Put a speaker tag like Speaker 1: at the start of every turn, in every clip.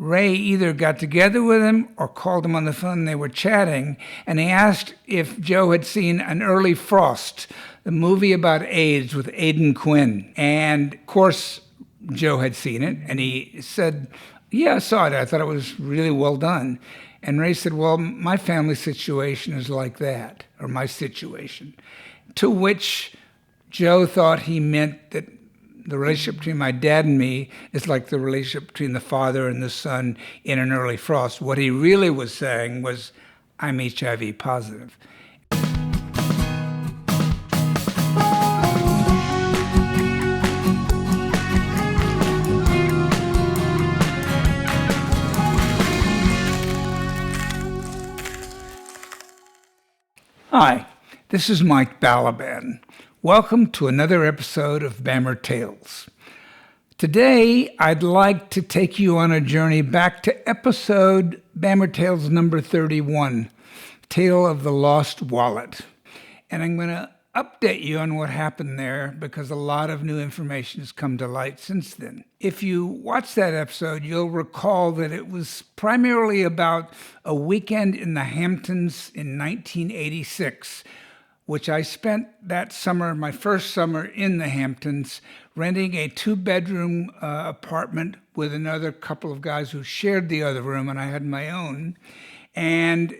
Speaker 1: Ray either got together with him or called him on the phone and they were chatting, and he asked if Joe had seen An Early Frost, the movie about AIDS with Aidan Quinn. And of course, Joe had seen it, and he said, yeah, I saw it. I thought it was really well done. And Ray said, well, my family situation is like that, or my situation. To which Joe thought he meant that the relationship between my dad and me is like the relationship between the father and the son in An Early Frost. What he really was saying was, I'm HIV positive. Hi, this is Mike Balaban. Welcome to another episode of BAMMER Tales. Today, I'd like to take you on a journey back to episode BAMMER Tales number 31, Tale of the Lost Wallet. And I'm going to update you on what happened there because a lot of new information has come to light since then. If you watch that episode, you'll recall that it was primarily about a weekend in the Hamptons in 1986, which I spent that summer, my first summer in the Hamptons, renting a 2-bedroom apartment with another couple of guys who shared the other room, and I had my own. And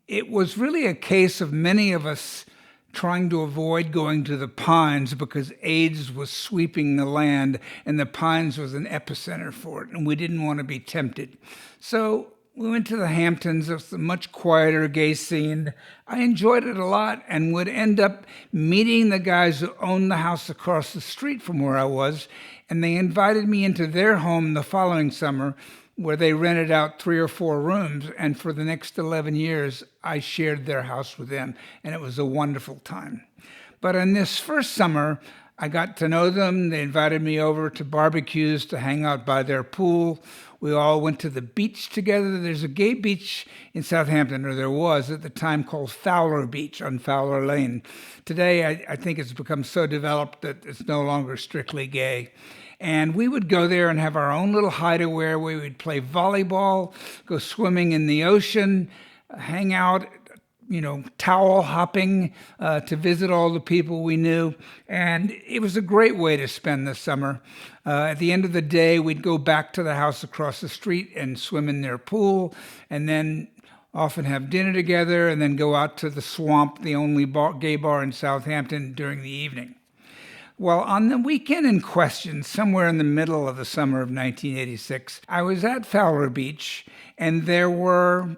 Speaker 1: it was really a case of many of us trying to avoid going to the Pines because AIDS was sweeping the land, and the Pines was an epicenter for it, and we didn't want to be tempted. So we went to the Hamptons. It was a much quieter gay scene. I enjoyed it a lot and would end up meeting the guys who owned the house across the street from where I was, and they invited me into their home the following summer where they rented out 3 or 4 rooms, and for the next 11 years, I shared their house with them, and it was a wonderful time. But in this first summer, I got to know them. They invited me over to barbecues to hang out by their pool. We all went to the beach together. There's a gay beach in Southampton, or there was at the time, called Fowler Beach on Fowler Lane. Today, I think it's become so developed that it's no longer strictly gay. And we would go there and have our own little hideaway where we would play volleyball, go swimming in the ocean, hang out, towel hopping to visit all the people we knew. And it was a great way to spend the summer. At the end of the day, we'd go back to the house across the street and swim in their pool, and then often have dinner together, and then go out to the Swamp, the only gay bar in Southampton, during the evening. Well, on the weekend in question, somewhere in the middle of the summer of 1986, I was at Fowler Beach, and there were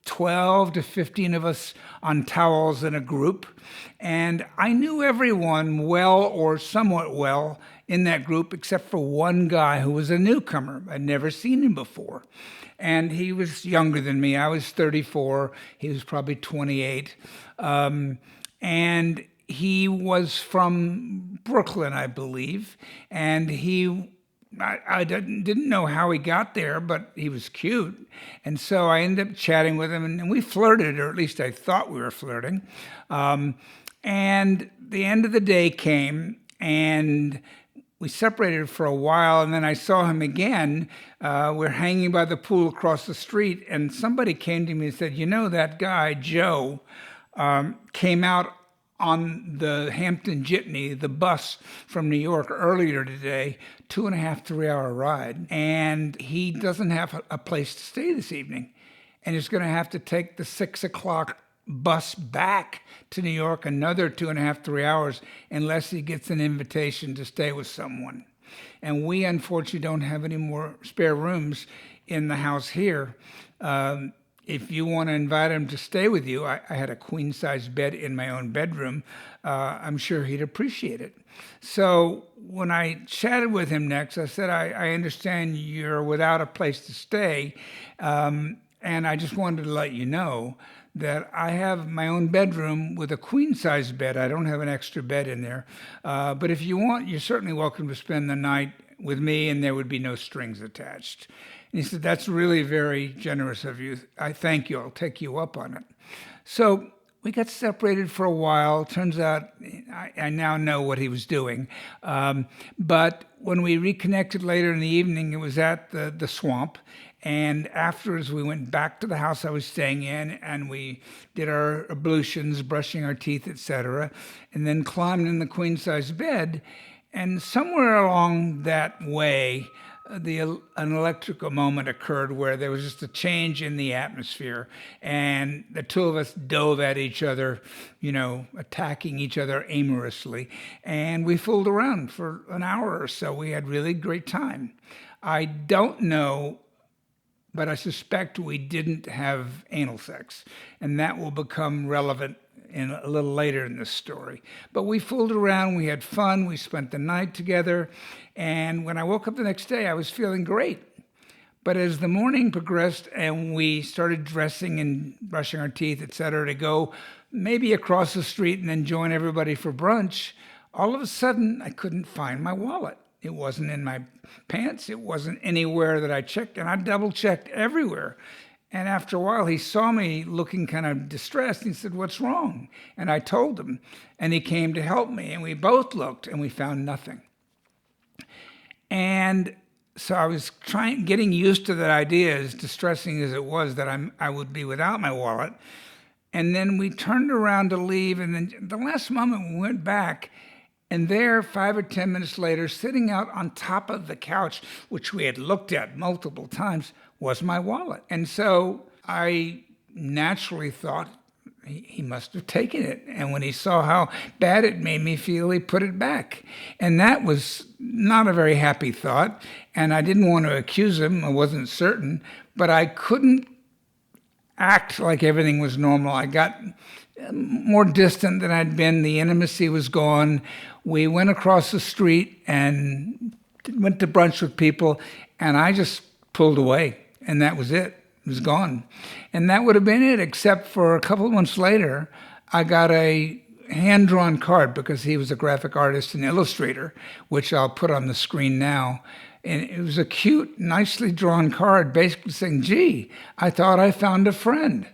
Speaker 1: 12 to 15 of us on towels in a group, and I knew everyone well or somewhat well in that group except for one guy who was a newcomer. I'd never seen him before, and he was younger than me. I was 34. He was probably 28, and he was from Brooklyn, I believe, and I didn't know how he got there, but he was cute. And so I ended up chatting with him, and we flirted, or at least I thought we were flirting. And the end of the day came, and we separated for a while, and then I saw him again. We're hanging by the pool across the street, and somebody came to me and said, that guy, Joe, came out on the Hampton Jitney, the bus from New York earlier today, 2.5, 3-hour ride. And he doesn't have a place to stay this evening. And he's going to have to take the 6 o'clock bus back to New York, another 2.5, 3 hours, unless he gets an invitation to stay with someone. And we, unfortunately, don't have any more spare rooms in the house here. If you want to invite him to stay with you, I had a queen-size bed in my own bedroom. I'm sure he'd appreciate it. So when I chatted with him next, I said, I understand you're without a place to stay, and I just wanted to let you know that I have my own bedroom with a queen-size bed. I don't have an extra bed in there. But if you want, you're certainly welcome to spend the night with me, and there would be no strings attached. And he said, that's really very generous of you. I thank you. I'll take you up on it. So we got separated for a while. Turns out I now know what he was doing. But when we reconnected later in the evening, it was at the Swamp. And afterwards, we went back to the house I was staying in, and we did our ablutions, brushing our teeth, etc., and then climbed in the queen-size bed. And somewhere along that way, an electrical moment occurred where there was just a change in the atmosphere, and the two of us dove at each other, attacking each other amorously, and we fooled around for an hour or so. We had really great time. I don't know, but I suspect we didn't have anal sex, and that will become relevant a little later in this story. But we fooled around, we had fun, we spent the night together, and when I woke up the next day, I was feeling great. But as the morning progressed and we started dressing and brushing our teeth, etc., to go maybe across the street and then join everybody for brunch, all of a sudden I couldn't find my wallet. It wasn't in my pants, it wasn't anywhere that I checked, and I double-checked everywhere. And after a while, he saw me looking kind of distressed. He said, "What's wrong?" And I told him, and he came to help me. And we both looked, and we found nothing. And so I was getting used to that idea, as distressing as it was, that I would be without my wallet. And then we turned around to leave, and then the last moment we went back, and there, 5 or 10 minutes later, sitting out on top of the couch, which we had looked at multiple times, was my wallet. And so I naturally thought he must have taken it. And when he saw how bad it made me feel, he put it back. And that was not a very happy thought. And I didn't want to accuse him. I wasn't certain. But I couldn't act like everything was normal. I got more distant than I'd been. The intimacy was gone. We went across the street and went to brunch with people, and I just pulled away, and that was it. It was gone. And that would have been it, except for a couple of months later, I got a hand-drawn card, because he was a graphic artist and illustrator, which I'll put on the screen now. And it was a cute, nicely drawn card, basically saying, "Gee, I thought I found a friend."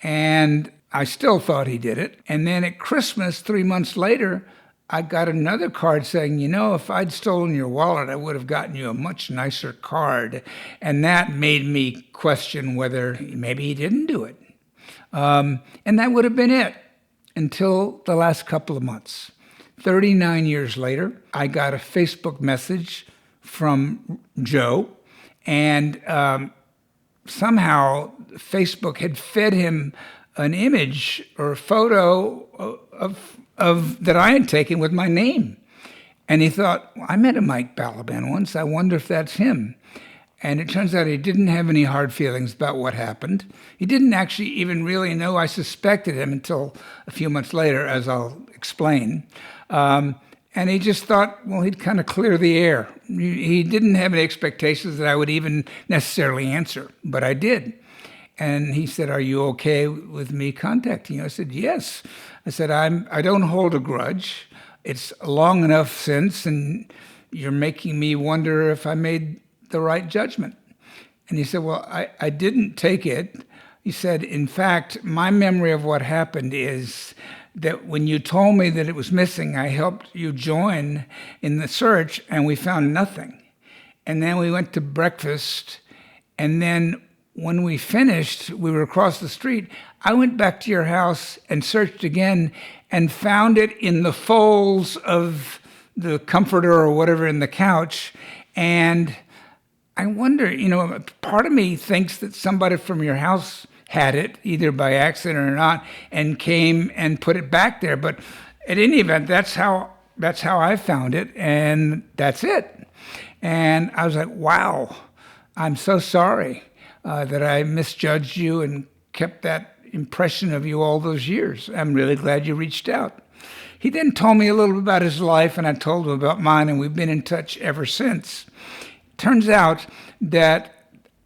Speaker 1: And I still thought he did it. And then at Christmas, 3 months later, I got another card saying, "If I'd stolen your wallet, I would have gotten you a much nicer card." And that made me question whether maybe he didn't do it. And that would have been it until the last couple of months. 39 years later, I got a Facebook message from Joe, and somehow Facebook had fed him an image or a photo of that I had taken with my name. And he thought, "Well, I met a Mike Balaban once. I wonder if that's him." And it turns out he didn't have any hard feelings about what happened. He didn't actually even really know I suspected him until a few months later, as I'll explain. And he just thought, well, he'd kind of clear the air. He didn't have any expectations that I would even necessarily answer, but I did. And he said, "Are you okay with me contacting you?" I said, "Yes." I said, I don't hold a grudge. It's long enough since, and you're making me wonder if I made the right judgment. And he said, "Well, I didn't take it." He said, "In fact, my memory of what happened is that when you told me that it was missing, I helped you join in the search, and we found nothing. And then we went to breakfast, and then when we finished, we were across the street. I went back to your house and searched again and found it in the folds of the comforter or whatever in the couch. And I wonder, part of me thinks that somebody from your house had it, either by accident or not, and came and put it back there. But at any event, that's how I found it, and that's it." And I was like, wow, I'm so sorry that I misjudged you and kept that impression of you all those years. I'm really glad you reached out. He then told me a little bit about his life, and I told him about mine, and we've been in touch ever since. Turns out that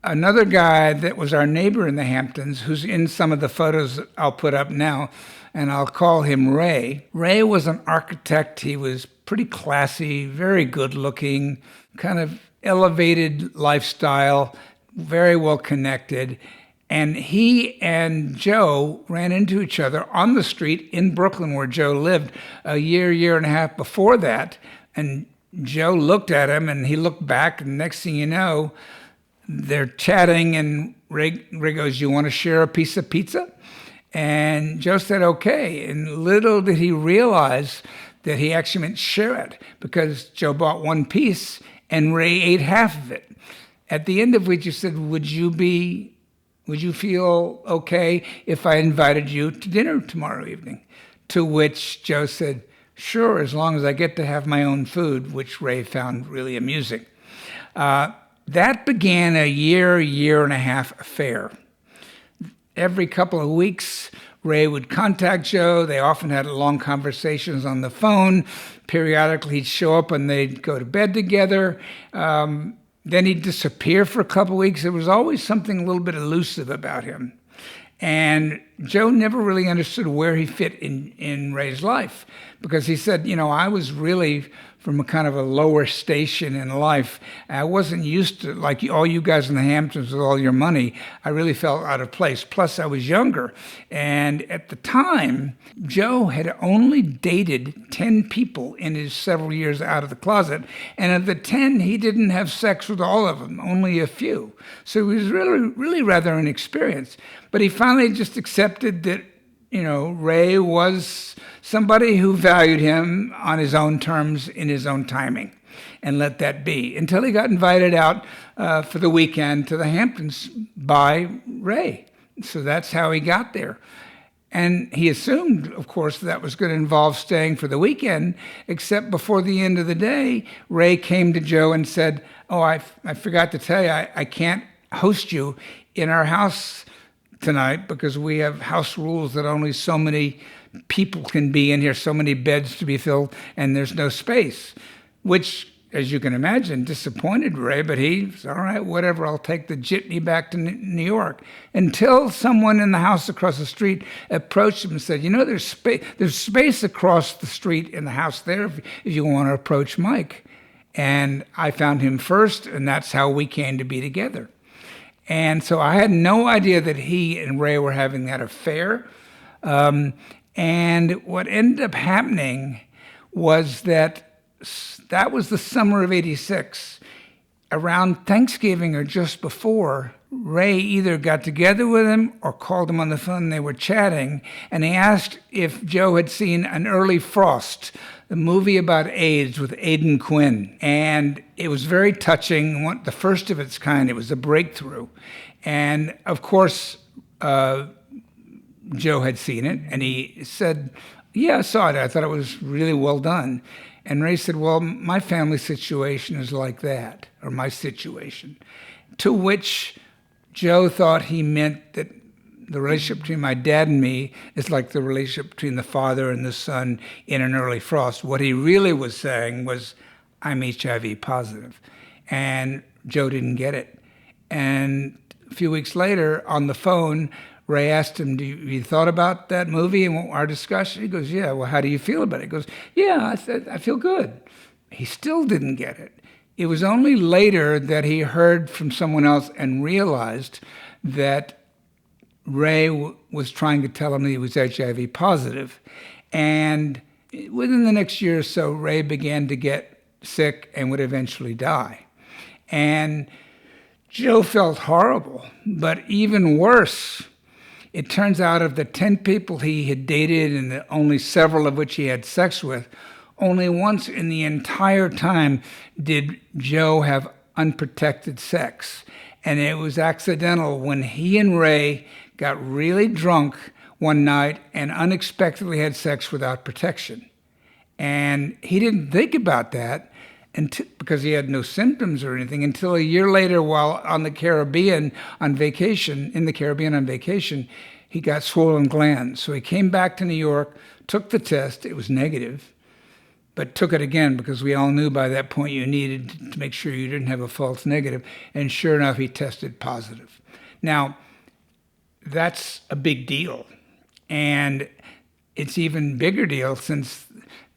Speaker 1: another guy that was our neighbor in the Hamptons, who's in some of the photos that I'll put up now, and I'll call him Ray. Ray was an architect. He was pretty classy, very good looking, kind of elevated lifestyle, very well connected. And he and Joe ran into each other on the street in Brooklyn, where Joe lived, a year and a half before that. And Joe looked at him, and he looked back, and next thing you know, they're chatting, and Ray goes, "You want to share a piece of pizza?" And Joe said, "Okay." And little did he realize that he actually meant share it, because Joe bought one piece and Ray ate half of it. At the end of which he said, would you feel okay if I invited you to dinner tomorrow evening? To which Joe said, "Sure, as long as I get to have my own food," which Ray found really amusing. That began a year and a half affair. Every couple of weeks, Ray would contact Joe. They often had long conversations on the phone. Periodically, he'd show up and they'd go to bed together. Then he'd disappear for a couple of weeks. There was always something a little bit elusive about him. And Joe never really understood where he fit in Ray's life, because he said, I was really from a kind of a lower station in life. I wasn't used to, like all you guys in the Hamptons with all your money. I really felt out of place. Plus, I was younger. And at the time, Joe had only dated 10 people in his several years out of the closet. And of the 10, he didn't have sex with all of them, only a few. So he was really rather inexperienced. But he finally just accepted that, Ray was somebody who valued him on his own terms, in his own timing, and let that be, until he got invited out for the weekend to the Hamptons by Ray. So that's how he got there. And he assumed, of course, that was going to involve staying for the weekend, except before the end of the day, Ray came to Joe and said, "Oh, I forgot to tell you, I can't host you in our house tonight, because we have house rules that only so many people can be in here, so many beds to be filled, and there's no space," which, as you can imagine, disappointed Ray, but he's, "All right, whatever, I'll take the jitney back to New York," until someone in the house across the street approached him and said, there's space across the street in the house there if you want to approach Mike. And I found him first, and that's how we came to be together. And so I had no idea that he and Ray were having that affair. And what ended up happening was that was the summer of '86. Around Thanksgiving or just before, Ray either got together with him or called him on the phone. They were chatting, and he asked if Joe had seen An Early Frost, the movie about AIDS with Aidan Quinn. And it was very touching, the first of its kind. It was a breakthrough. And of course, Joe had seen it, and he said, "Yeah, I saw it. I thought it was really well done." And Ray said, "Well, my family situation is like that, or my situation." To which Joe thought he meant that the relationship between my dad and me is like the relationship between the father and the son in An Early Frost. What he really was saying was, "I'm HIV positive." And Joe didn't get it. And a few weeks later, on the phone, Ray asked him, you thought about that movie and our discussion?" He goes, "Yeah, well, how do you feel about it?" He goes, "Yeah, I feel good." He still didn't get it. It was only later that he heard from someone else and realized that Ray was trying to tell him that he was HIV positive. And within the next year or so, Ray began to get sick and would eventually die. And Joe felt horrible, but even worse, it turns out of the 10 people he had dated, and only several of which he had sex with, only once in the entire time did Joe have unprotected sex. And it was accidental when he and Ray got really drunk one night and unexpectedly had sex without protection. And he didn't think about that because he had no symptoms or anything until a year later, while in the Caribbean on vacation, he got swollen glands. So he came back to New York, took the test. It was negative, but took it again because we all knew by that point you needed to make sure you didn't have a false negative. And sure enough, he tested positive. Now, that's a big deal. And it's even bigger deal since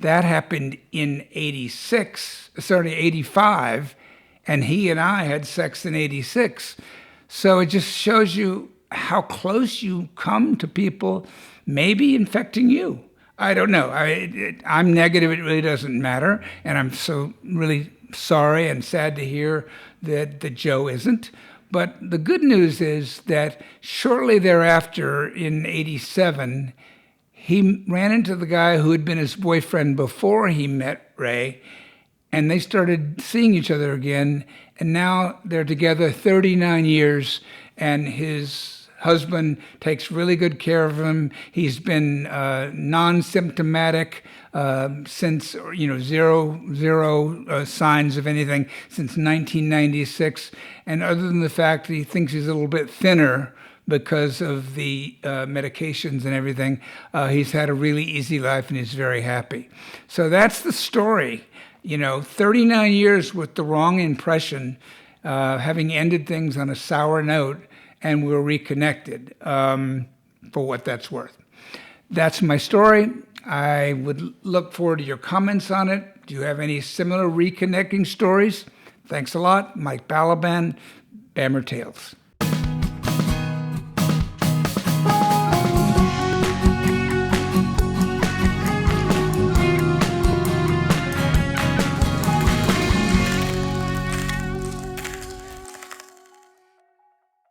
Speaker 1: that happened in 85, and he and I had sex in 86. So it just shows you how close you come to people maybe infecting you. I don't know. I'm negative. It really doesn't matter. And I'm so really sorry and sad to hear that Joe isn't. But the good news is that shortly thereafter, in '87, he ran into the guy who had been his boyfriend before he met Ray, and they started seeing each other again. And now they're together 39 years, and his husband takes really good care of him. He's been non-symptomatic since, zero signs of anything since 1996. And other than the fact that he thinks he's a little bit thinner because of the medications and everything, he's had a really easy life and he's very happy. So that's the story. 39 years with the wrong impression, having ended things on a sour note, and we're reconnected, for what that's worth. That's my story. I would look forward to your comments on it. Do you have any similar reconnecting stories? Thanks a lot. Mike Balaban, BAMMER Tales.